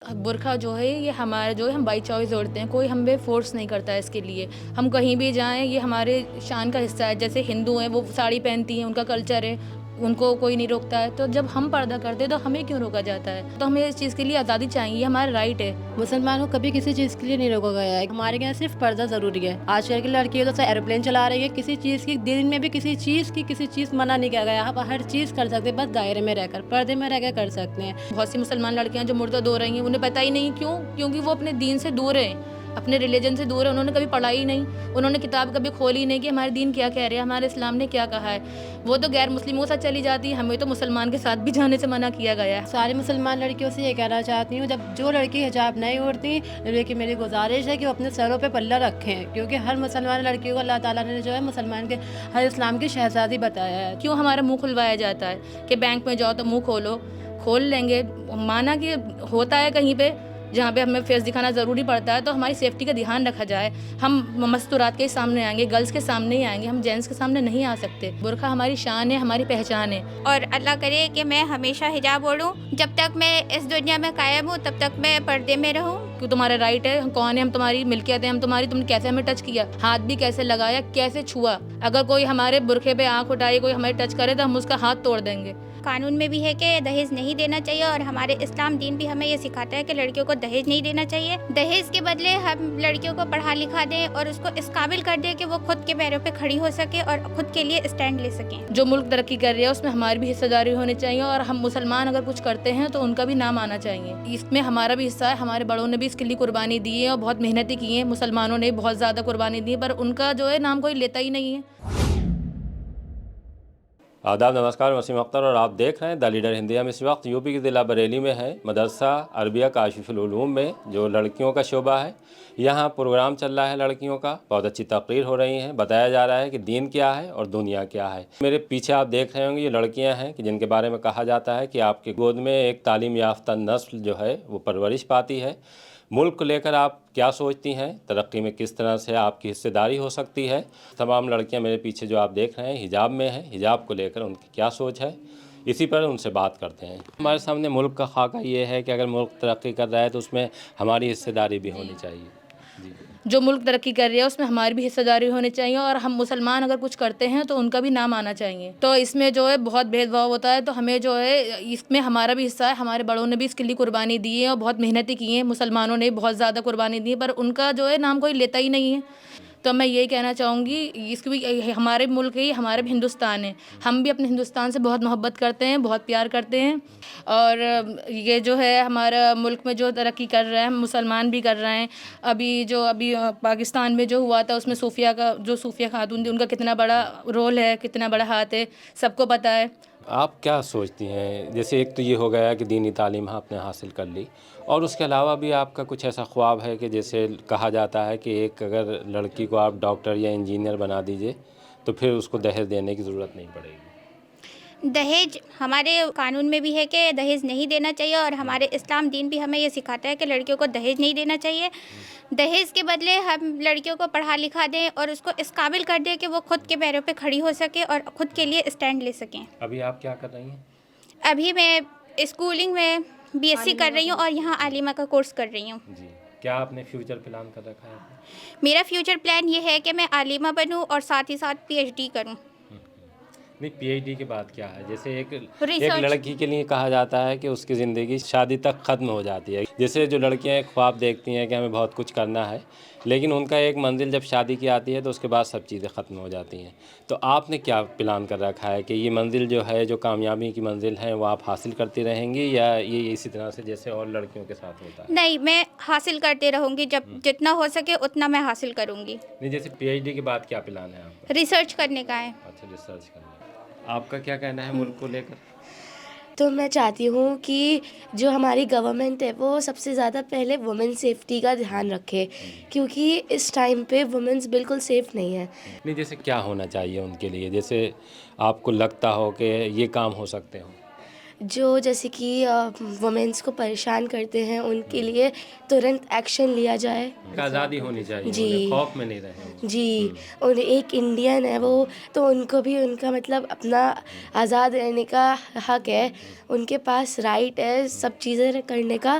برقع جو ہے یہ ہمارا جو ہے ہم بائی چوائس اوڑھتے ہیں، کوئی ہم پہ فورس نہیں کرتا ہے اس کے لیے. ہم کہیں بھی جائیں یہ ہمارے شان کا حصہ ہے. جیسے ہندو ہیں وہ ساڑی پہنتی ہیں، ان کا کلچر ہے، ان کو کوئی نہیں روکتا ہے. تو جب ہم پردہ کرتے ہیں تو ہمیں کیوں روکا جاتا ہے؟ تو ہمیں اس چیز کے لیے آزادی چاہیے، یہ ہمارا رائٹ ہے. مسلمانوں کو کبھی کسی چیز کے لیے نہیں روکا گیا ہے. ہمارے یہاں صرف پردہ ضروری ہے. آج کل کی لڑکیوں تو ایروپلین چلا رہی ہے، کسی چیز کی دن میں بھی کسی چیز منع نہیں کیا گیا. آپ ہر چیز کر سکتے ہیں، بس دائرے میں رہ کر، پردے میں رہ کر سکتے ہیں. بہت سی مسلمان لڑکیاں جو مرتد ہو رہی ہیں انہیں پتہ ہی نہیں کیونکہ وہ اپنے دین سے دور ہیں، اپنے ریلیجن سے دور ہیں. انہوں نے کبھی پڑھا ہی نہیں، انہوں نے کتاب کبھی کھولی نہیں کہ ہمارے دین کیا کہہ رہے ہیں، ہمارے اسلام نے کیا کہا ہے. وہ تو غیر مسلموں کے ساتھ چلی جاتی ہے، ہمیں تو مسلمان کے ساتھ بھی جانے سے منع کیا گیا ہے. ساری مسلمان لڑکیوں سے یہ کہنا چاہتی ہوں، جب جو لڑکی حجاب نہیں اوڑھتی، لیکن میری گزارش ہے کہ وہ اپنے سروں پہ پلہ رکھیں، کیونکہ ہر مسلمان لڑکیوں کو اللہ تعالیٰ نے جو ہے مسلمان کے ہر اسلام کی شہزادی بتایا ہے. کیوں ہمارا منہ کھلوایا جاتا ہے کہ بینک میں جاؤ تو منہ کھول لیں گے؟ مانا کہ ہوتا ہے کہیں پہ جہاں پہ ہمیں فیس دکھانا ضروری پڑتا ہے تو ہماری سیفٹی کا دھیان رکھا جائے. ہم مستورات کے سامنے آئیں گے، گرلس کے سامنے ہی آئیں گے، ہم جینٹس کے سامنے نہیں آ سکتے. برقع ہماری شان ہے، ہماری پہچان ہے. اور اللہ کرے کہ میں ہمیشہ حجاب اوڑھوں. جب تک میں اس دنیا میں قائم ہوں تب تک میں پردے میں رہوں. کیوں تمہارا رائٹ ہے، ہم کون ہیں، ہم تمہاری ملکیت ہیں، ہم تمہاری. تم نے کیسے ہمیں ٹچ کیا، ہاتھ بھی کیسے لگایا، کیسے چھوا؟ اگر کوئی ہمارے برقعے پہ آنکھ اٹھائے، کوئی ہمیں ٹچ کرے تو ہم اس کا ہاتھ توڑ دیں گے. قانون میں بھی ہے کہ دہیج نہیں دینا چاہیے، اور ہمارے اسلام دین بھی ہمیں یہ سکھاتا ہے کہ لڑکیوں کو دہیج نہیں دینا چاہیے. دہیج کے بدلے ہم لڑکیوں کو پڑھا لکھا دیں اور اس کو اس قابل کر دیں کہ وہ خود کے پیروں پہ کھڑی ہو سکے اور خود کے لیے اسٹینڈ لے سکیں. جو ملک ترقی کر رہی ہے اس میں ہماری بھی حصہ داری ہونی چاہیے، اور ہم مسلمان اگر کچھ کرتے ہیں تو ان کا بھی نام آنا چاہیے. اس میں ہمارا بھی حصہ ہے. ہمارے بڑوں نے بھی اس کے لیے قربانی دی ہے اور بہت محنتیں کی ہیں. مسلمانوں نے بہت زیادہ قربانی دی ہے، پر ان کا جو ہے نام کوئی لیتا ہی نہیں ہے. آداب، نمسکار. وسیم اختر اور آپ دیکھ رہے ہیں دا لیڈر ہندی. ہم اس وقت یو پی کے ضلع بریلی میں ہیں، مدرسہ عربیہ کاشف العلوم میں، جو لڑکیوں کا شعبہ ہے. یہاں پروگرام چل رہا ہے لڑکیوں کا، بہت اچھی تقریر ہو رہی ہیں. بتایا جا رہا ہے کہ دین کیا ہے اور دنیا کیا ہے. میرے پیچھے آپ دیکھ رہے ہوں گے یہ لڑکیاں ہیں کہ جن کے بارے میں کہا جاتا ہے کہ آپ کی گود میں ایک تعلیم یافتہ نسل جو ہے وہ پرورش پاتی ہے. ملک کو لے کر آپ کیا سوچتی ہیں، ترقی میں کس طرح سے آپ کی حصہ داری ہو سکتی ہے؟ تمام لڑکیاں میرے پیچھے جو آپ دیکھ رہے ہیں حجاب میں ہیں. حجاب کو لے کر ان کی کیا سوچ ہے، اسی پر ان سے بات کرتے ہیں. ہمارے سامنے ملک کا خاکہ یہ ہے کہ اگر ملک ترقی کر رہا ہے تو اس میں ہماری حصہ داری بھی ہونی چاہیے. جی. جو ملک ترقی کر رہی ہے اس میں ہماری بھی حصہ داری ہونی چاہیے، اور ہم مسلمان اگر کچھ کرتے ہیں تو ان کا بھی نام آنا چاہیے. تو اس میں جو ہے بہت بھید بھاؤ ہوتا ہے، تو ہمیں جو ہے اس میں ہمارا بھی حصہ ہے. ہمارے بڑوں نے بھی اس کے لیے قربانی دی ہے اور بہت محنتیں کی ہیں. مسلمانوں نے بہت زیادہ قربانی دی ہے، پر ان کا جو ہے نام کوئی لیتا ہی نہیں ہے. تو میں یہی کہنا چاہوں گی، اس کی بھی ہمارے ملک ہے، ہمارے بھی ہندوستان ہے. ہم بھی اپنے ہندوستان سے بہت محبت کرتے ہیں، بہت پیار کرتے ہیں. اور یہ جو ہے ہمارا ملک میں جو ترقی کر رہا ہے مسلمان بھی کر رہے ہیں. ابھی پاکستان میں جو ہوا تھا اس میں صوفیہ خاتون تھی، ان کا کتنا بڑا رول ہے، کتنا بڑا ہاتھ ہے، سب کو پتہ ہے. آپ کیا سوچتی ہیں؟ جیسے ایک تو یہ ہو گیا کہ دینی تعلیم آپ نے حاصل کر لی، اور اس کے علاوہ بھی آپ کا کچھ ایسا خواب ہے کہ جیسے کہا جاتا ہے کہ ایک اگر لڑکی کو آپ ڈاکٹر یا انجینئر بنا دیجئے تو پھر اس کو دہیج دینے کی ضرورت نہیں پڑے گی. دہیج ہمارے قانون میں بھی ہے کہ دہیج نہیں دینا چاہیے، اور ہمارے اسلام دین بھی ہمیں یہ سکھاتا ہے کہ لڑکیوں کو دہیج نہیں دینا چاہیے. دہیج کے بدلے ہم لڑکیوں کو پڑھا لکھا دیں اور اس کو اس قابل کر دیں کہ وہ خود کے پیروں پہ کھڑی ہو سکے اور خود کے لیے اسٹینڈ لے سکیں. ابھی آپ کیا کر رہی ہیں؟ ابھی میں اسکولنگ میں BSc کر رہی ہوں اور یہاں عالمہ کا کورس کر رہی ہوں. جی. کیا آپ نے فیوچر پلان کر رکھا ہے؟ میرا فیوچر پلان یہ ہے کہ میں عالمہ بنوں اور ساتھ ہی ساتھ PhD کروں. نہیں، PhD کے بعد کیا ہے؟ جیسے ایک ریسرچ. لڑکی کے لیے کہا جاتا ہے کہ اس کی زندگی شادی تک ختم ہو جاتی ہے. جیسے جو لڑکیاں ایک خواب دیکھتی ہیں کہ ہمیں بہت کچھ کرنا ہے، لیکن ان کا ایک منزل جب شادی کی آتی ہے تو اس کے بعد سب چیزیں ختم ہو جاتی ہیں. تو آپ نے کیا پلان کر رکھا ہے کہ یہ منزل جو ہے، جو کامیابی کی منزل ہے، وہ آپ حاصل کرتی رہیں گی، یا یہ اسی طرح سے جیسے اور لڑکیوں کے ساتھ ہوتا ہے؟ نہیں، میں حاصل کرتے رہوں گی، جتنا ہو سکے اتنا میں حاصل کروں گی. نہیں، جیسے PhD کے بعد کیا پلان ہے آپ کا؟ ریسرچ کرنے کا ہے. اچھا، ریسرچ کرنا ہے. آپ کا کیا کہنا ہے ملک کو لے کر؟ تو میں چاہتی ہوں کہ جو ہماری گورنمنٹ ہے وہ سب سے زیادہ پہلے وومن سیفٹی کا دھیان رکھے، کیونکہ اس ٹائم پہ وومنس بالکل سیف نہیں ہیں. نہیں، جیسے کیا ہونا چاہیے ان کے لیے، جیسے آپ کو لگتا ہو کہ یہ کام ہو سکتے ہوں؟ جو جیسے کہ وومنس کو پریشان کرتے ہیں ان کے لیے ترنت ایکشن لیا جائے. آزادی ہونی چاہیے، جی. انہیں خوف میں نہیں رہیں. جی. اور ایک انڈین ہے وہ، تو ان کو بھی ان کا مطلب اپنا آزاد رہنے کا حق ہے، ان کے پاس رائٹ ہے سب چیزیں کرنے کا.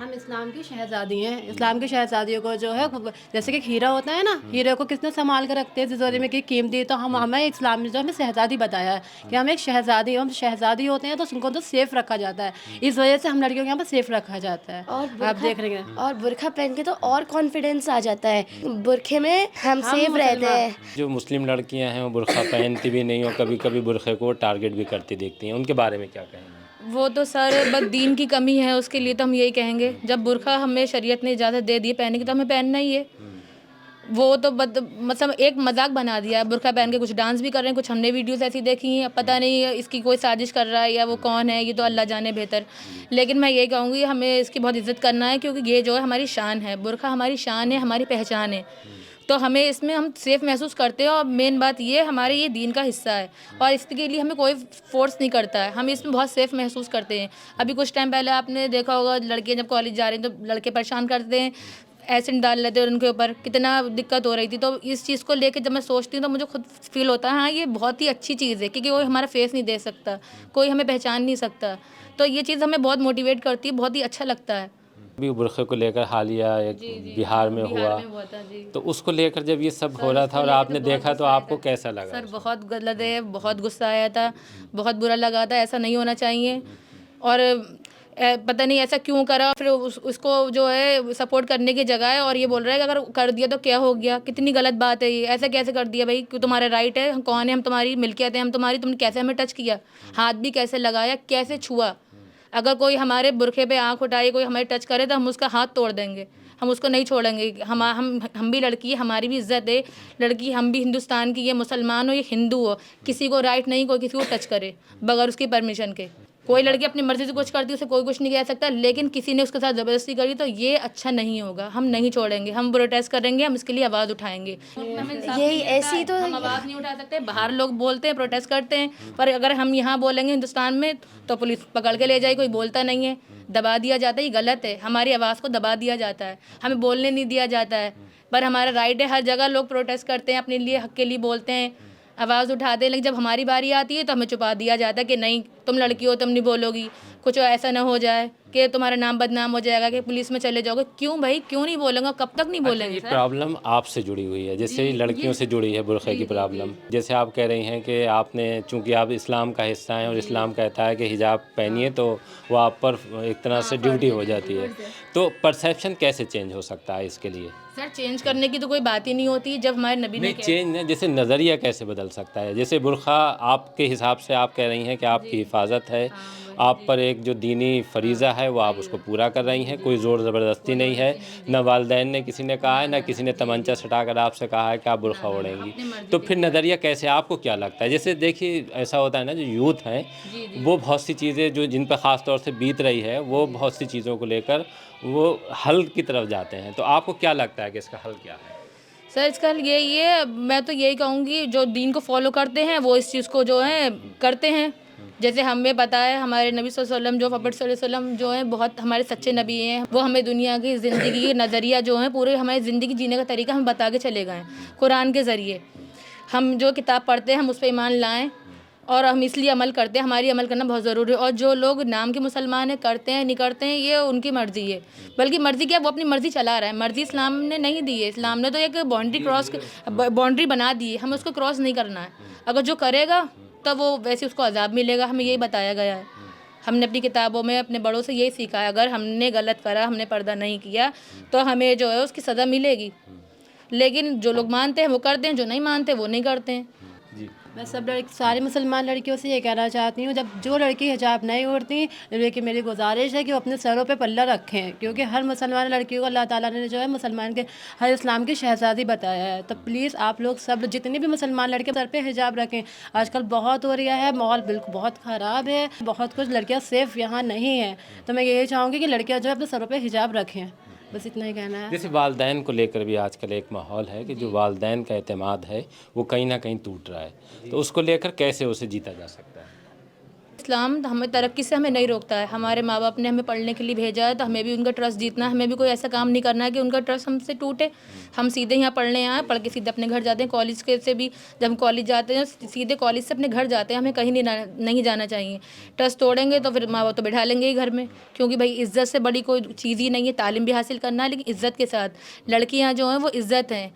ہم اسلام کی شہزادی ہیں. اسلام کی شہزادیوں کو جو ہے جیسے کہ ہیرا ہوتا ہے نا, ہیرے کو کتنا سنبھال کر رکھتے ہیں تجوری میں کہ قیمتی, تو ہمیں اسلام نے جو ہمیں شہزادی بتایا ہے کہ ہم ایک شہزادی, ہم شہزادی ہوتے ہیں تو ان کو تو سیف رکھا جاتا ہے. اس وجہ سے ہم لڑکیوں کو یہاں پہ سیف رکھا جاتا ہے. اور آپ دیکھ رہے ہیں اور برقع پہن کے تو اور کانفیڈینس آ جاتا ہے, برقعے میں ہم سیف رہتے ہیں. جو مسلم لڑکیاں ہیں وہ برقع پہنتی بھی نہیں, اور کبھی کبھی برقعے کو ٹارگٹ بھی کرتی دیکھتی ہیں, ان کے بارے میں کیا کہیں گے؟ وہ تو سر بس دین کی کمی ہے, اس کے لیے تو ہم یہی کہیں گے جب برقع ہمیں شریعت نے اجازت دے دی پہننے کی تو ہمیں پہننا ہی ہے. وہ تو مطلب ایک مذاق بنا دیا ہے, برقع پہن کے کچھ ڈانس بھی کر رہے ہیں, کچھ ہم نے ویڈیوز ایسی دیکھی ہیں, اب پتہ نہیں اس کی کوئی سازش کر رہا ہے یا وہ کون ہے, یہ تو اللہ جانے بہتر. لیکن میں یہ کہوں گی ہمیں اس کی بہت عزت کرنا ہے, کیونکہ یہ جو ہے ہماری شان ہے, برقع ہماری شان ہے, ہماری پہچان ہے, تو ہمیں اس میں ہم سیف محسوس کرتے ہیں. اور مین بات یہ ہمارے یہ دین کا حصہ ہے, اور اس کے لیے ہمیں کوئی فورس نہیں کرتا ہے, ہم اس میں بہت سیف محسوس کرتے ہیں. ابھی کچھ ٹائم پہلے آپ نے دیکھا ہوگا لڑکیاں جب کالج جا رہی ہیں تو لڑکے پریشان کرتے ہیں, ایسڈ ڈال لیتے ہیں ان کے اوپر, کتنا دقت ہو رہی تھی. تو اس چیز کو لے کے جب میں سوچتی ہوں تو مجھے خود فیل ہوتا ہے ہاں یہ بہت ہی اچھی چیز ہے, کیونکہ کوئی ہمارا فیس نہیں دے سکتا, کوئی ہمیں پہچان نہیں سکتا, تو یہ چیز ہمیں بہت موٹیویٹ کرتی ہے, بہت ہی اچھا لگتا ہے. ابھی برقعے کو لے کر حالیہ ایک بہار میں ہوا, تو اس کو لے کر جب یہ سب ہو رہا تھا اور آپ نے دیکھا تو آپ کو کیسا لگا؟ سر بہت غلط ہے, بہت غصہ آیا تھا, بہت برا لگا تھا, ایسا نہیں ہونا چاہیے. اور پتہ نہیں ایسا کیوں کرا, پھر اس کو جو ہے سپورٹ کرنے کی جگہ ہے اور یہ بول رہا ہے کہ اگر کر دیا تو کیا ہو گیا, کتنی غلط بات ہے یہ, ایسا کیسے کر دیا بھائی, کہ تمہارا رائٹ ہے, کون ہے ہم, تمہاری ملکیت ہے ہم تمہاری, تم نے کیسے ہمیں ٹچ کیا, ہاتھ بھی کیسے لگایا, کیسے چھوا. اگر کوئی ہمارے برقعے پہ آنکھ اٹھائے, کوئی ہمیں ٹچ کرے تو ہم اس کا ہاتھ توڑ دیں گے, ہم اس کو نہیں چھوڑیں گے. ہم بھی لڑکی ہے, ہماری بھی عزت ہے, لڑکی ہم بھی ہندوستان کی, یہ مسلمان ہو یہ ہندو ہو, کسی کو رائٹ نہیں کوئی کسی کو ٹچ کرے بغیر اس کی پرمیشن کے. کوئی لڑکی اپنی مرضی سے کچھ کرتی ہے اسے کوئی کچھ نہیں کہہ سکتا, لیکن کسی نے اس کے ساتھ زبردستی کری تو یہ اچھا نہیں ہوگا, ہم نہیں چھوڑیں گے, ہم پروٹیسٹ کریں گے, ہم اس کے لیے آواز اٹھائیں گے. یہی ایسی تو ہم آواز نہیں اٹھا سکتے, باہر لوگ بولتے ہیں پروٹیسٹ کرتے ہیں, پر اگر ہم یہاں بولیں گے ہندوستان میں تو پولیس پکڑ کے لے جائے, کوئی بولتا نہیں ہے, دبا دیا جاتا ہے. یہ غلط ہے, ہماری آواز کو دبا دیا جاتا ہے, ہمیں بولنے نہیں دیا جاتا ہے, پر ہمارا رائٹ ہے, ہر جگہ لوگ پروٹیسٹ کرتے ہیں, اپنے لیے حق کے لیے بولتے ہیں, آواز اٹھاتے ہیں, لیکن جب ہماری باری آتی ہے تو ہمیں چھپا دیا جاتا ہے کہ نہیں تم لڑکی ہو, تم نہیں بولو گی, کچھ ایسا نہ ہو جائے کہ تمہارا نام بدنام ہو جائے گا, کہ پولیس میں چلے جاؤ گے. کیوں بھائی, کیوں نہیں بولیں گا, کب تک نہیں بولیں گے؟ یہ پرابلم آپ سے جڑی ہوئی ہے, جیسے لڑکیوں سے جڑی ہے برقعے کی پرابلم. جیسے آپ کہہ رہی ہیں کہ آپ نے, چونکہ آپ اسلام کا حصہ ہیں اور اسلام کہتا ہے کہ حجاب پہنیے تو وہ آپ پر ایک طرح سے ڈیوٹی ہو جاتی ہے, تو پرسیپشن کیسے چینج ہو سکتا ہے اس کے لیے؟ سر چینج کرنے کی تو کوئی بات ہی نہیں ہوتی, جب ہمارے نبی نے نہیں چینج نہیں, جیسے نظریہ کیسے بدل سکتا ہے؟ جیسے برقعہ آپ کے حساب سے آپ کہہ رہی ہیں کہ آپ کی حفاظت ہے, آپ پر ایک جو دینی فریضہ ہے وہ آپ اس کو پورا کر رہی ہیں, کوئی زور زبردستی نہیں ہے, نہ والدین نے کسی نے کہا ہے, نہ کسی نے تمنچا سٹا کر آپ سے کہا ہے کہ آپ برقعہ اوڑھیں گی, تو پھر نظریہ کیسے, آپ کو کیا لگتا ہے؟ جیسے دیکھیے ایسا ہوتا ہے نا, جو یوتھ ہیں وہ بہت سی چیزیں جو جن پہ خاص طور سے بیت رہی ہے, وہ بہت سی چیزوں کو لے کر وہ حل کی طرف جاتے ہیں, تو آپ کو کیا لگتا ہے کہ اس کا حل کیا ہے؟ سر اس کا یہی ہے, میں تو یہی کہوں گی جو دین کو فالو کرتے ہیں وہ اس چیز کو جو ہے کرتے ہیں. جیسے ہمیں پتہ ہے ہمارے نبی صلی اللہ علیہ وسلم, جو محمد صلی اللہ علیہ وسلم جو ہیں بہت ہمارے سچے نبی ہیں, وہ ہمیں دنیا کی زندگی کے نظریہ جو ہیں پورے ہماری زندگی جینے کا طریقہ ہم بتا کے چلے گئے ہیں قرآن کے ذریعے. ہم جو کتاب پڑھتے ہیں ہم اس پہ ایمان لائیں, اور ہم اس لیے عمل کرتے ہیں, ہماری عمل کرنا بہت ضروری ہے. اور جو لوگ نام کے مسلمان ہیں, کرتے ہیں نہیں کرتے ہیں, یہ ان کی مرضی ہے, بلکہ مرضی کیا, وہ اپنی مرضی چلا رہا ہے, مرضی اسلام نے نہیں دی ہے. اسلام نے تو ایک باؤنڈری بنا دی ہے, ہمیں اس کو کراس نہیں کرنا ہے. اگر جو کرے گا تو وہ ویسے اس کو عذاب ملے گا, ہمیں یہی بتایا گیا ہے. ہم نے اپنی کتابوں میں اپنے بڑوں سے یہی سیکھا ہے, اگر ہم نے غلط کرا, ہم نے پردہ نہیں کیا تو ہمیں جو ہے اس کی سزا ملے گی. لیکن جو لوگ مانتے ہیں وہ کرتے ہیں, جو نہیں مانتے وہ نہیں کرتے ہیں. میں ساری مسلمان لڑکیوں سے یہ کہنا چاہتی ہوں, جب جو لڑکی حجاب نہیں اوڑھتی, لیکن میری گزارش ہے کہ وہ اپنے سروں پہ پلہ رکھیں, کیونکہ ہر مسلمان لڑکیوں کو اللہ تعالیٰ نے جو ہے مسلمان کے ہر اسلام کی شہزادی بتایا ہے. تو پلیز آپ لوگ سب جتنی بھی مسلمان لڑکے سر پہ حجاب رکھیں. آج کل بہت ہو رہا ہے, ماحول بالکل بہت خراب ہے, بہت کچھ لڑکیاں سیف یہاں نہیں ہیں, تو میں یہی چاہوں گی کہ لڑکیاں جو ہے اپنے سروں پہ حجاب رکھیں. بس اتنا ہی کہنا ہے. جیسے والدین کو لے کر بھی آج کل ایک ماحول ہے کہ جو والدین کا اعتماد ہے وہ کہیں نہ کہیں ٹوٹ رہا ہے, تو اس کو لے کر کیسے اسے جیتا جا سکتا ہے؟ اسلام ہمیں ترقی سے ہمیں نہیں روکتا ہے. ہمارے ماں باپ نے ہمیں پڑھنے کے لیے بھیجا ہے تو ہمیں بھی ان کا ٹرسٹ جیتنا ہے. ہمیں بھی کوئی ایسا کام نہیں کرنا ہے کہ ان کا ٹرسٹ ہم سے ٹوٹے. ہم سیدھے یہاں پڑھنے آئے, پڑھ کے سیدھے اپنے گھر جاتے ہیں. کالج کے سے بھی جب ہم کالج جاتے ہیں سیدھے کالج سے اپنے گھر جاتے ہیں. ہمیں کہیں نہیں جانا چاہیے. ٹرسٹ توڑیں گے تو پھر ماں باپ تو بٹھا لیں گے ہی گھر میں, کیونکہ بھائی عزت سے بڑی کوئی چیز ہی نہیں ہے. تعلیم بھی حاصل کرنا ہے لیکن عزت کے ساتھ. لڑکیاں جو ہیں وہ عزت ہیں,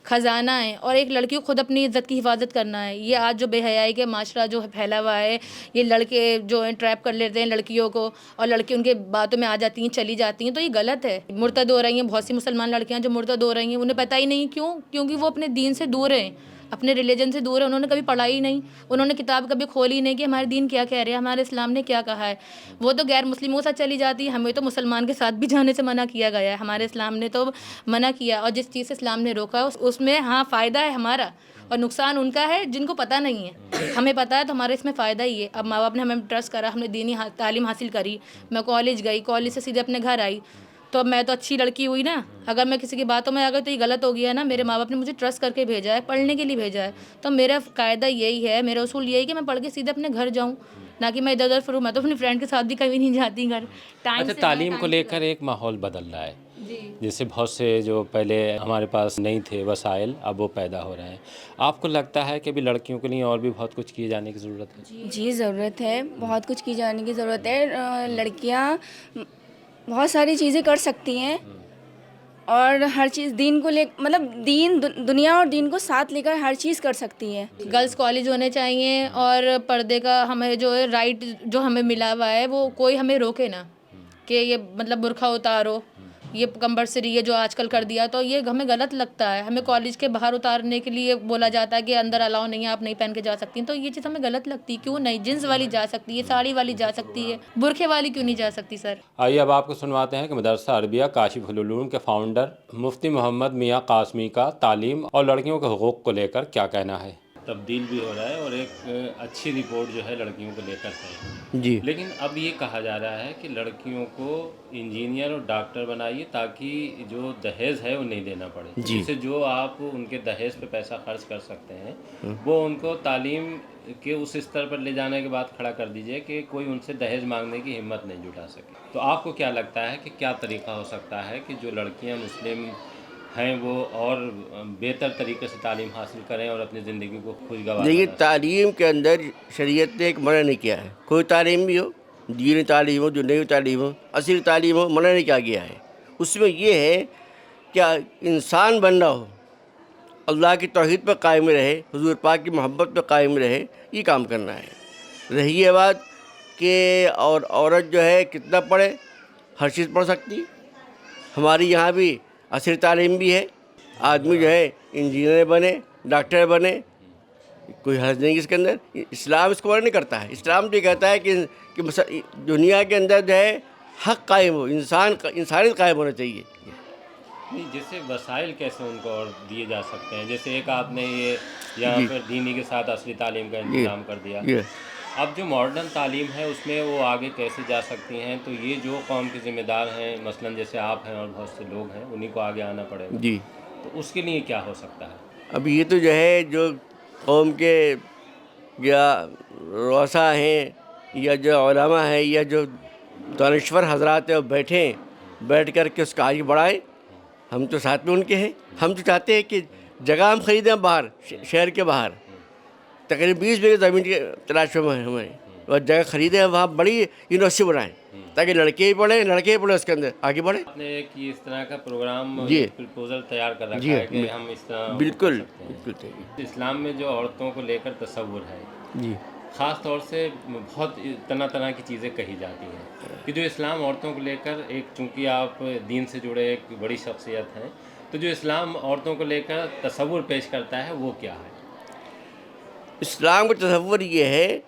خزانہ ہے, اور ایک لڑکی کو خود اپنی عزت کی حفاظت کرنا ہے. یہ آج جو بے حیائی کے معاشرہ جو پھیلا ہوا ہے, یہ لڑکے جو ہیں ٹریپ کر لیتے ہیں لڑکیوں کو, اور لڑکی ان کے باتوں میں آ جاتی ہیں, چلی جاتی ہیں, تو یہ غلط ہے. مرتد ہو رہی ہیں بہت سی مسلمان لڑکیاں جو مرتد ہو رہی ہیں, انہیں پتہ ہی نہیں کیوں, کیونکہ وہ اپنے دین سے دور ہیں, اپنے ریلیجن سے دور ہے. انہوں نے کبھی پڑھا ہی نہیں, انہوں نے کتاب کبھی کھولی نہیں کہ ہمارے دین کیا کہہ رہے ہیں, ہمارے اسلام نے کیا کہا ہے. وہ تو غیر مسلموں کے ساتھ چلی جاتی ہے. ہمیں تو مسلمان کے ساتھ بھی جانے سے منع کیا گیا ہے. ہمارے اسلام نے تو منع کیا, اور جس چیز سے اسلام نے روکا اس میں ہاں فائدہ ہے ہمارا, اور نقصان ان کا ہے جن کو پتہ نہیں ہے. ہمیں پتہ ہے تو ہمارے اس میں فائدہ ہی ہے. اب ماں باپ نے ہمیں ٹرسٹ کرا, ہم نے دینی تعلیم حاصل کری, میں کالج گئی, کالج سے سیدھے اپنے گھر آئی, تو اب میں تو اچھی لڑکی ہوئی نا. اگر میں کسی کی باتوں میں آ گئی تو یہ غلط ہو گیا ہے نا. میرے ماں باپ نے مجھے ٹرسٹ کر کے بھیجا ہے, پڑھنے کے لیے بھیجا ہے, تو میرا قاعدہ یہی ہے, میرا اصول یہی ہے کہ میں پڑھ کے سیدھے اپنے گھر جاؤں, نہ کہ میں ادھر ادھر پھروں. میں تو اپنی فرینڈ کے ساتھ بھی کبھی نہیں جاتی گھر. اچھا, تعلیم کو لے کر ایک ماحول بدل رہا ہے, جیسے بہت سے جو پہلے ہمارے پاس نہیں تھے وسائل, اب وہ پیدا ہو رہے ہیں. آپ کو لگتا ہے کہ ابھی لڑکیوں کے لیے اور بھی بہت کچھ کیے جانے کی ضرورت ہے؟ جی ضرورت ہے, بہت کچھ کی جانے کی ضرورت ہے. لڑکیاں بہت ساری چیزیں کر سکتی ہیں, اور ہر چیز دین کو لے, مطلب دین دنیا اور دین کو ساتھ لے کر ہر چیز کر سکتی ہیں. گرلس کالج ہونے چاہیے, اور پردے کا ہمیں جو ہے رائٹ جو ہمیں ملا ہوا ہے وہ کوئی ہمیں روکے نا, کہ یہ مطلب برقع اتارو, یہ کمپلسری ہے جو آج کل کر دیا, تو یہ ہمیں غلط لگتا ہے. ہمیں کالج کے باہر اتارنے کے لیے بولا جاتا ہے کہ اندر الاؤ نہیں ہے, آپ نہیں پہن کے جا سکتی, تو یہ چیز ہمیں غلط لگتی ہے. کیوں نہیں, جنس والی جا سکتی ہے, ساڑی والی جا سکتی ہے, برقعے والی کیوں نہیں جا سکتی سر؟ آئیے اب آپ کو سنواتے ہیں کہ مدرسہ عربیہ کاشف العلوم کے فاؤنڈر مفتی محمد میاں قاسمی کا تعلیم اور لڑکیوں کے حقوق کو لے کر کیا کہنا ہے. تبدیل بھی ہو رہا ہے اور ایک اچھی رپورٹ جو ہے لڑکیوں کو لے کر ہے جی. لیکن اب یہ کہا جا رہا ہے کہ لڑکیوں کو انجینئر اور ڈاکٹر بنائیے تاکہ جو دہیز ہے وہ نہیں دینا پڑے. جی. جسے جو آپ ان کے دہیز پہ پیسہ خرچ کر سکتے ہیں وہ ان کو تعلیم کے اس استر پر لے جانے کے بعد کھڑا کر دیجئے کہ کوئی ان سے دہیز مانگنے کی ہمت نہیں جٹا سکے. تو آپ کو کیا لگتا ہے کہ کیا طریقہ ہو سکتا ہے کہ جو لڑکیاں مسلم ہیں وہ اور بہتر طریقے سے تعلیم حاصل کریں اور اپنی زندگی کو خوشگوار دیکھیے, بنا سکیں؟ تعلیم کے اندر شریعت نے ایک منع نہیں کیا ہے. کوئی تعلیم بھی ہو, دینی تعلیم ہو, دنیاوی تعلیم ہو, اصلی تعلیم ہو, منع نہیں کیا گیا ہے. اس میں یہ ہے کہ انسان بننا ہو, اللہ کی توحید پہ قائم رہے, حضور پاک کی محبت پہ قائم رہے, یہ کام کرنا ہے. رہی یہ بات کہ اور عورت جو ہے کتنا پڑھے, ہر چیز پڑھ سکتی. ہماری یہاں بھی عصری تعلیم بھی ہے, آدمی جو ہے انجینئر بنے, ڈاکٹر بنے, کوئی حرج نہیں اس کے اندر. اسلام اس کو منع نہیں کرتا ہے. اسلام تو یہ کہتا ہے کہ دنیا کے اندر جو ہے حق قائم ہو, انسانیت قائم ہونا چاہیے. نہیں, جیسے وسائل کیسے ان کو اور دیے جا سکتے ہیں, جیسے ایک آپ نے یہ یہاں پر دینی کے ساتھ اصلی تعلیم کا انتظام کر دیا. اب جو ماڈرن تعلیم ہے اس میں وہ آگے کیسے جا سکتی ہیں؟ تو یہ جو قوم کے ذمہ دار ہیں, مثلاً جیسے آپ ہیں اور بہت سے لوگ ہیں, انہیں کو آگے آنا پڑے گا. جی. تو اس کے لیے کیا ہو سکتا ہے؟ اب یہ تو جو ہے جو قوم کے یا رؤساء ہیں یا جو علماء ہیں یا جو دانشور حضرات ہیں وہ بیٹھ کر کے اس کا آگے بڑھائیں. ہم تو ساتھ میں ان کے ہیں. ہم تو چاہتے ہیں کہ جگہ ہم خریدیں باہر, شہر کے باہر, تقریباً 20 بیگھے زمین کی تلاش میں ہمیں, اور جگہ خریدیں, وہاں بڑی یونیورسٹی بنائیں تاکہ لڑکے ہی پڑھیں اس کے اندر آگے بڑھیں. آپ نے ایک اس طرح کا پروگرام جی, پرپوزل تیار کر رکھا ہے کہ ہم اس طرح بالکل اسلام میں جو عورتوں کو لے کر تصور ہے, جی, خاص طور سے بہت طرح کی چیزیں کہی جاتی ہیں کہ جو اسلام عورتوں کو لے کر, ایک چونکہ آپ دین سے جڑے ایک بڑی شخصیت ہیں, تو جو اسلام عورتوں کو لے کر تصور پیش کرتا ہے وہ کیا ہے؟ اسلام کا تصور یہ ہے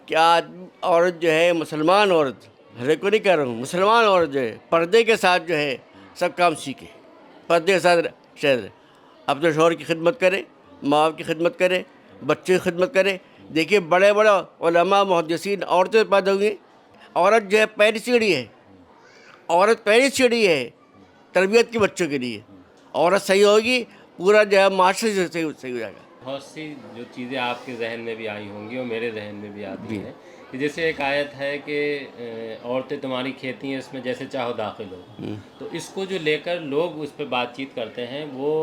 کہ عورت جو ہے, مسلمان عورت, ہر ایک کو نہیں کہہ رہا ہوں, مسلمان عورت جو ہے پردے کے ساتھ جو ہے سب کام سیکھے, پردے کے ساتھ شہر اپنے شوہر کی خدمت کرے, ماں باپ کی خدمت کرے, بچے کی خدمت کرے. دیکھیے بڑے علماء محدثین عورتیں پیدا ہوئی ہیں. عورت جو ہے پہلی سیڑھی ہے تربیت کے بچوں کے لیے. عورت صحیح ہوگی, پورا جو ہے معاشرے صحیح ہو جائے گا. بہت سی جو چیزیں آپ کے ذہن میں بھی آئی ہوں گی اور میرے ذہن میں بھی آتی ہیں کہ جیسے ایک آیت ہے کہ عورتیں تمہاری کھیتی ہیں، اس میں جیسے چاہو داخل ہو، تو اس کو جو لے کر لوگ اس پہ بات چیت کرتے ہیں وہ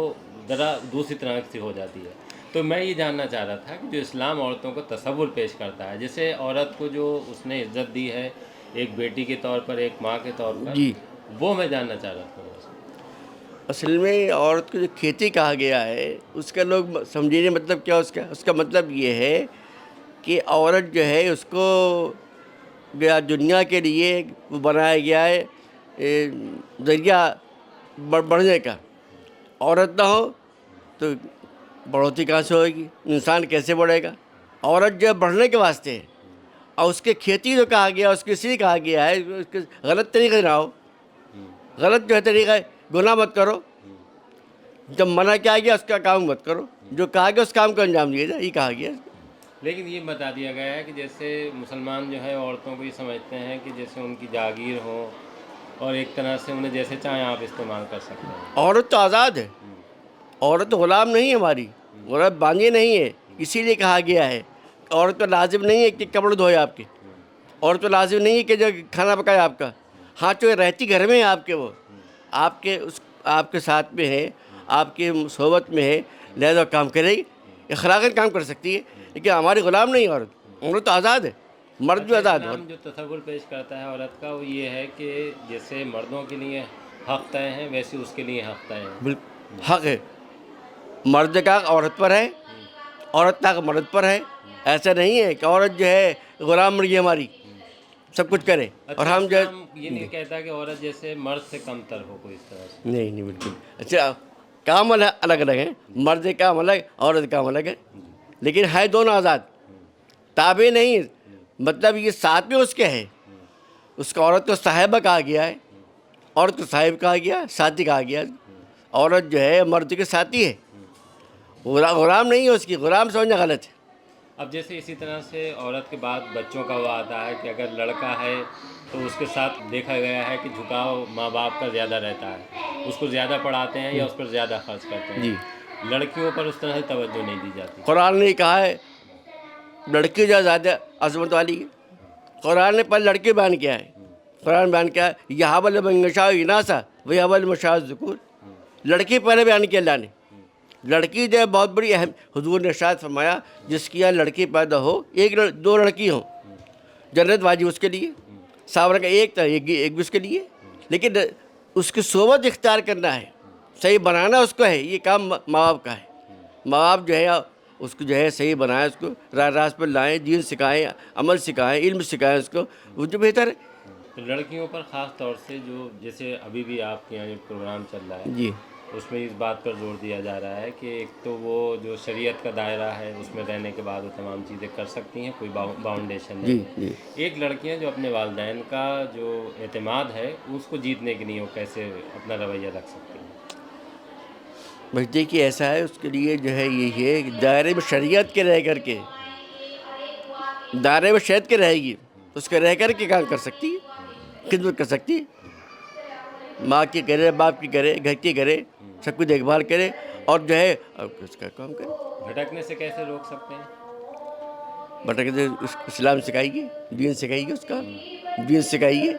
ذرا دوسری طرح سے ہو جاتی ہے. تو میں یہ جاننا چاہ رہا تھا کہ جو اسلام عورتوں کو تصور پیش کرتا ہے، جیسے عورت کو جو اس نے عزت دی ہے ایک بیٹی کے طور پر، ایک ماں کے طور پر، جی وہ میں جاننا چاہ رہا تھا. اصل میں عورت کو جو کھیتی کہا گیا ہے اس کا لوگ سمجھیے مطلب کیا اس کا مطلب یہ ہے کہ عورت جو ہے اس کو دنیا کے لیے وہ بنایا گیا ہے ذریعہ بڑھنے کا. عورت نہ ہو تو بڑھوتی کہاں سے ہوئے گی، انسان کیسے بڑھے گا. عورت جو ہے بڑھنے کے واسطے ہے، اور اس کے کھیتی جو کہا گیا اس کے اسی کہا گیا ہے اس کے غلط طریقے نہ ہو. غلط جو ہے طریقہ ہے، گناہ مت کرو، جب منع کیا گیا اس کا کام مت کرو، جو کہا گیا اس کام کو انجام دیا جائے، یہ کہا گیا. لیکن یہ بتا دیا گیا ہے کہ جیسے مسلمان جو ہے عورتوں کو یہ سمجھتے ہیں کہ جیسے ان کی جاگیر ہو اور ایک طرح سے انہیں جیسے چاہیں آپ استعمال کر سکتے ہیں. عورت تو آزاد ہے، عورت غلام نہیں ہے ہماری، عورت بانی نہیں ہے. اسی لیے کہا گیا ہے عورت تو لازم نہیں ہے کہ کپڑے دھوئے آپ کے، عورت تو لازم نہیں ہے کہ جو کھانا پکائے آپ کا. ہاں جو رہتی گھر میں ہے آپ کے، وہ آپ کے ساتھ میں ہے، آپ کے صحبت میں ہے، لہذا کام کرے گی، اخلاقاً کام کر سکتی ہے. لیکن ہماری غلام نہیں ہے عورت تو آزاد ہے، مرد بھی آزاد ہے. اسلام جو تصور پیش کرتا ہے عورت کا وہ یہ ہے کہ جیسے مردوں کے لیے حق طے ہیں ویسے اس کے لیے حق طے ہیں. بالکل حق ہے، مرد کا حق عورت پر ہے، عورت کا حق مرد پر ہے. ایسا نہیں ہے کہ عورت جو ہے غلام مرغی ہماری سب کچھ کرے اور ہم جو اسلام یہ نہیں کہتا کہ عورت جیسے مرد سے کم تر ہو کوئی اس طرح سے. نہیں بالکل. اچھا کام الگ الگ ہیں، مرد کا کام الگ، عورت کا کام الگ ہے، لیکن ہے دونوں آزاد، تابع نہیں. مطلب یہ ساتھ میں اس کے ہے، اس کا عورت کو صاحبہ کہا گیا ہے، عورت کو صاحب کہا گیا، ساتھی کہا گیا. عورت جو ہے مرد کے ساتھی ہے، غلام نہیں ہے اس کی. غلام سمجھنا غلط ہے. اب جیسے اسی طرح سے عورت کے بعد بچوں کا وہ آتا ہے کہ اگر لڑکا ہے تو اس کے ساتھ دیکھا گیا ہے کہ جھکاؤ ماں باپ کا زیادہ رہتا ہے، اس کو زیادہ پڑھاتے ہیں یا اس پر زیادہ خرچ کرتے ہیں. جی لڑکیوں پر اس طرح سے توجہ نہیں دی جاتی. قرآن نے کہا ہے لڑکی جو زیادہ عظمت والی ہے. قرآن نے پر لڑکی بیان کیا ہے. قرآن بیان کیا ہے یہاں بل منگشا اناسا وہ یہاں بل مشاء ذکور. لڑکی پہلے بیان کیا اللہ نے. لڑکی جو ہے بہت بڑی اہم، حضور نے ارشاد فرمایا جس کی یہاں لڑکی پیدا ہو، دو لڑکی ہوں جنت واجب اس کے لیے. صحابہ کا ایک تھا، ایک بھی اس کے لیے. لیکن اس کی صحبت اختیار کرنا ہے، صحیح بنانا اس کو ہے، یہ کام ماں باپ کا ہے. ماں باپ جو ہے اس کو جو ہے صحیح بنائیں، اس کو راست پر لائیں، دین سکھائیں، عمل سکھائیں، علم سکھائیں اس کو، وہ جو بہتر ہے. تو لڑکیوں پر خاص طور سے جو جیسے ابھی بھی آپ کے یہاں جو پروگرام چل رہا ہے جی اس میں اس بات پر زور دیا جا رہا ہے کہ ایک تو وہ جو شریعت کا دائرہ ہے اس میں رہنے کے بعد وہ تمام چیزیں کر سکتی ہیں، کوئی باؤنڈیشن نہیں. جی ایک لڑکیاں جو اپنے والدین کا جو اعتماد ہے اس کو جیتنے کے لیے وہ کیسے اپنا رویہ رکھ سکتی ہیں؟ بس دیکھیے ایسا ہے اس کے لیے جو ہے یہ ہے کہ دائرے میں شریعت کے رہ کر کے، دائرے میں شریعت کے رہے گی اس کے رہ کر کے کام کر سکتی ہے، خدمت کر سکتی ہے. ماں کی کرے، باپ کی کرے، گھر کی کرے، سب کی دیکھ بھال کرے اور جو ہے اس کا کام کرے. بھٹکنے سے کیسے روک سکتے ہیں؟ بھٹکنے اسلام سکھائیے، دین سکھائیے، اس کا دین سکھائیے،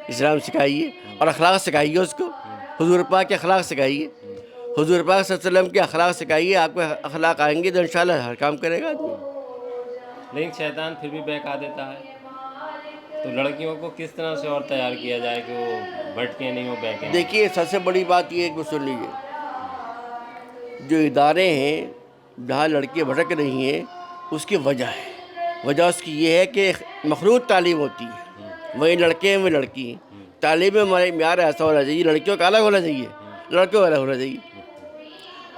اسلام سکھائیے اور اخلاق سکھائیے اس کو. حضور پاک کے اخلاق سکھائیے، حضور پاک صلی اللہ علیہ وسلم کے اخلاق سکھائیے. آپ کو اخلاق آئیں گے تو انشاءاللہ ہر کام کرے گا آدمی. لیکن شیطان پھر بھی بہکا دیتا ہے، تو لڑکیوں کو کس طرح سے اور تیار کیا جائے کہ وہ بھٹکیں نہیں، وہ بہکیں؟ دیکھیے سب سے بڑی بات یہ ہے کہ سن لیجیے، جو ادارے ہیں جہاں لڑکیاں بھٹک رہی ہیں اس کی وجہ ہے. وجہ اس کی یہ ہے کہ مخلوط تعلیم ہوتی ہے، وہی لڑکے ہیں وہی لڑکی ہیں. تعلیم میں معیار ایسا ہونا چاہیے، لڑکیوں کا الگ ہونا چاہیے، لڑکوں کا الگ ہونا چاہیے.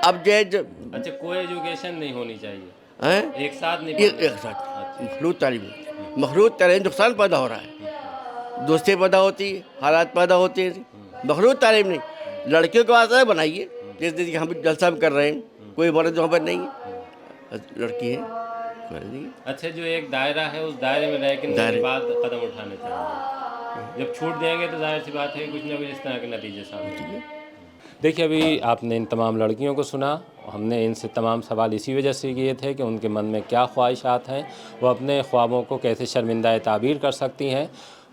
اب جو ہے اچھا کوئی ایجوکیشن نہیں ہونی چاہیے، ایک ساتھ نہیں ایک ساتھ مخلوط تعلیم. مخلوط تعلیم نقصان پیدا ہو رہا ہے، دوستی پیدا ہوتی ہے، حالات پیدا ہوتے ہیں. مخلوط تعلیم نہیں، لڑکیوں کو آزاد بنائیے. جیسے کہ ہم جلسہ میں کر رہے ہیں، کوئی مرد وہاں پر نہیں ہے، لڑکی ہے. اچھا جو ایک دائرہ ہے اس دائرے میں رہ کے اس بعد قدم اٹھانے چاہیے. جب چھوٹ دیں گے تو ظاہر سی بات ہے کچھ نہ کچھ اس طرح کے نتیجے سامنے. دیکھیے ابھی آپ نے ان تمام لڑکیوں کو سنا ہم نے ان سے تمام سوال اسی وجہ سے کیے تھے کہ ان کے من میں کیا خواہشات ہیں، وہ اپنے خوابوں کو کیسے شرمندہ تعبیر کر سکتی ہیں،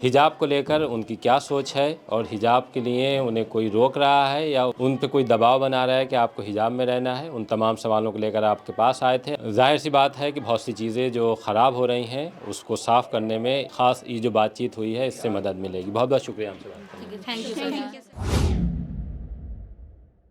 حجاب کو لے کر ان کی کیا سوچ ہے، اور حجاب کے لیے انہیں کوئی روک رہا ہے یا ان پہ کوئی دباؤ بنا رہا ہے کہ آپ کو حجاب میں رہنا ہے۔ ان تمام سوالوں کو لے کر آپ کے پاس آئے تھے۔ ظاہر سی بات ہے کہ بہت سی چیزیں جو خراب ہو رہی ہیں اس کو صاف کرنے میں خاص یہ جو بات چیت ہوئی ہے اس سے مدد ملے گی۔ بہت بہت شکریہ آپ سے بات کرنے کے لیے۔ Thank you sir.